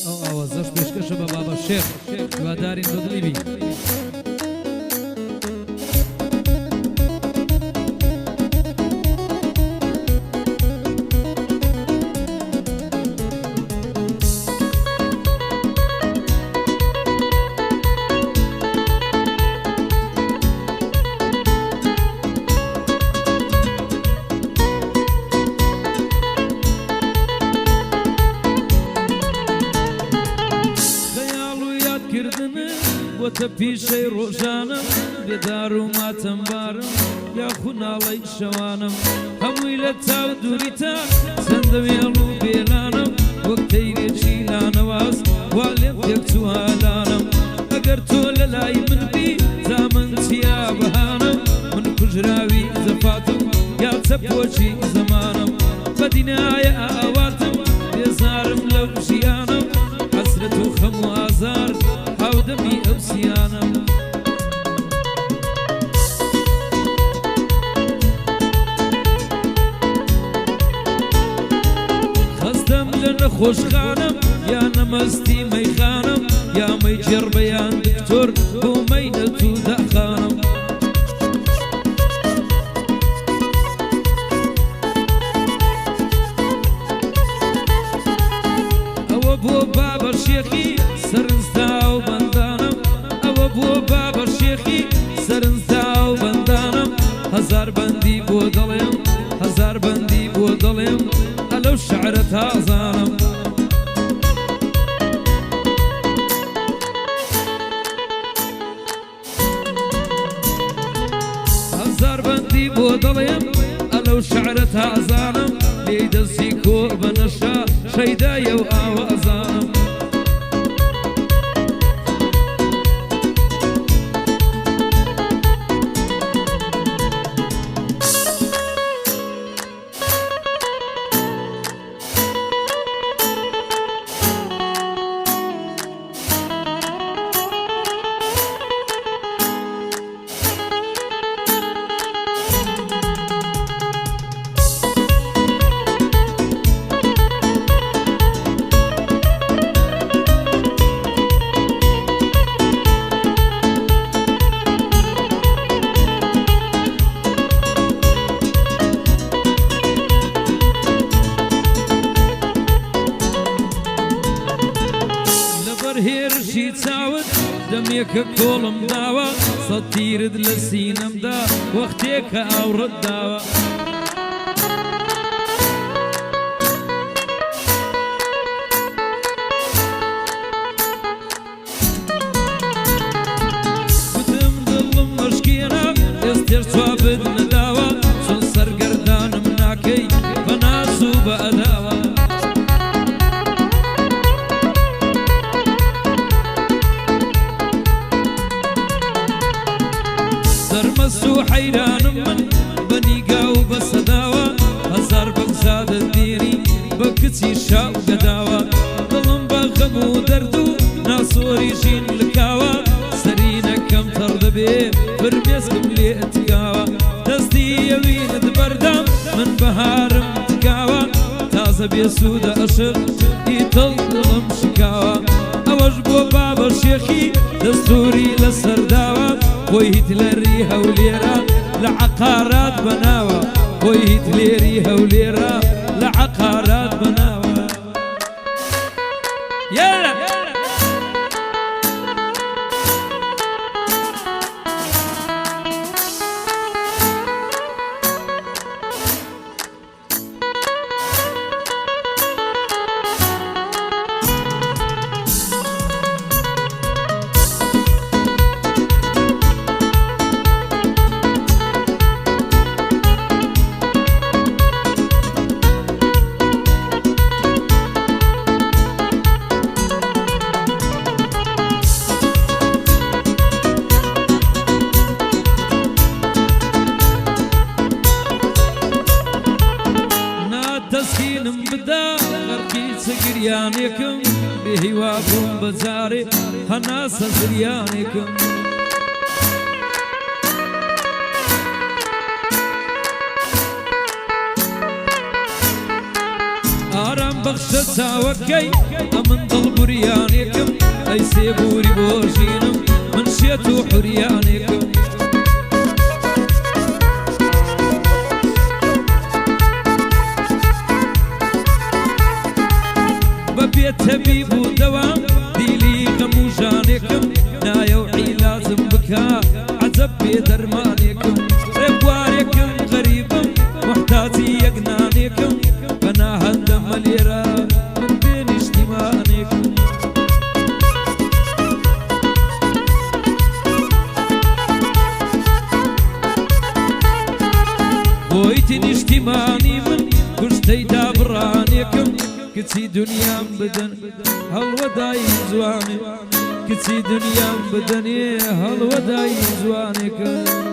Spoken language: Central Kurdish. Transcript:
ئەو ئاوازەش پێشکەشە بە بابە شێخ هیوادارین بەدڵیبی وەتە پیشەی ڕۆژانم بێدار و ماتەمبارم یاخو ناڵەی شەوانم هەمووی لە چاو دووریتە چەندە وێڵ و بێلانم وەک تەیرێکی لانەواز وا لێم تێکچوو هالانم ئەگەر تۆ لە لای من بی زامن چیا بەهانم من کوژراوی زەفاتم یا چەپۆچی زەمانم بەدینایە ئاواتم بێزارم لەو ژیانم حەسرەت و خەم و ئازار هاودەمی ئەو سیانم خەستەم لە نەخۆشخانم یا نەمەستی مەیخانم یا مەی جێڕبەیان دکتۆر بۆ مەینەت و داخانم ئەوە بۆ بابە شێخی سەرنجدا و بەندانم ئەوە بۆ بابە شێخی سەرنجدا و بەندانم هەزار بەندی بۆ دەڵێم هەزار بەندی بۆ دەڵێم ئەلەو شەعرە تازانم هەزار بەندی بۆ دەڵێم ئەلەو شەعرە تازانم لێی دەستی کۆ بە نەشا شەیدایە و ئاوازانم هێرشی چاوت دەمێکە کۆڵم داوە سەد تیرت لە سینەمدا وەختێک کە ئاوڕت داوە گوتم دڵم مەشکێنە ئێستێر چوابت نەداوە چۆن سەرگەردانم ناکەی بە ناز و بە ئەداوە سەرمەست و حەیرانم من بە نیگا و بە سەداوە هەزار بەگزادە دێری بە کچی شاو گەداوە دڵم بە غەم و دەرد و ناسۆری ژین لکاوە سەرینەکەم تەڕ دەبێ فرمێسکم لێ تکاوە دەستی ئەوینت بەردام من بەهارم تکاوە تازە بێسوودە ئەشق ئیتڵ دڵم شکاوە ئەوەش بۆ بابە شێخی دەستوری لەسەرداوە خۆی هیتلەری هەولێرە لە عەقارات بەناوە خۆی هیتلێری هەولێرە لە عەقارات بەناوە یالا تەسکینم بدا غەرقی چگریانێکم بێهیوا بووم بەجارێ هەناسە زریانێکم ئارام بەخشە چاوەکەی ئەمن دڵ بوریانێکم ئەی سێبووری بۆ ژینم من شێت و حوریانێکم بە بێتەبی بوو دەوام دیلی غەم و ژانێکم نایە و عیلازم بکە عەجەب بێ دەرمانێکم ڕێبوارێکم غەریبم محتاجی یەک نانێکم بەنا هەندەمە لێرە من بێ نیشتیمانێکم بۆیتی نیشتیمانی من کوشتەی دابڕانێکم کچی دنیام بدەن هەڵوەدای جوانێ کچی دنیام بدەنێ هەڵوەدای جوانێکم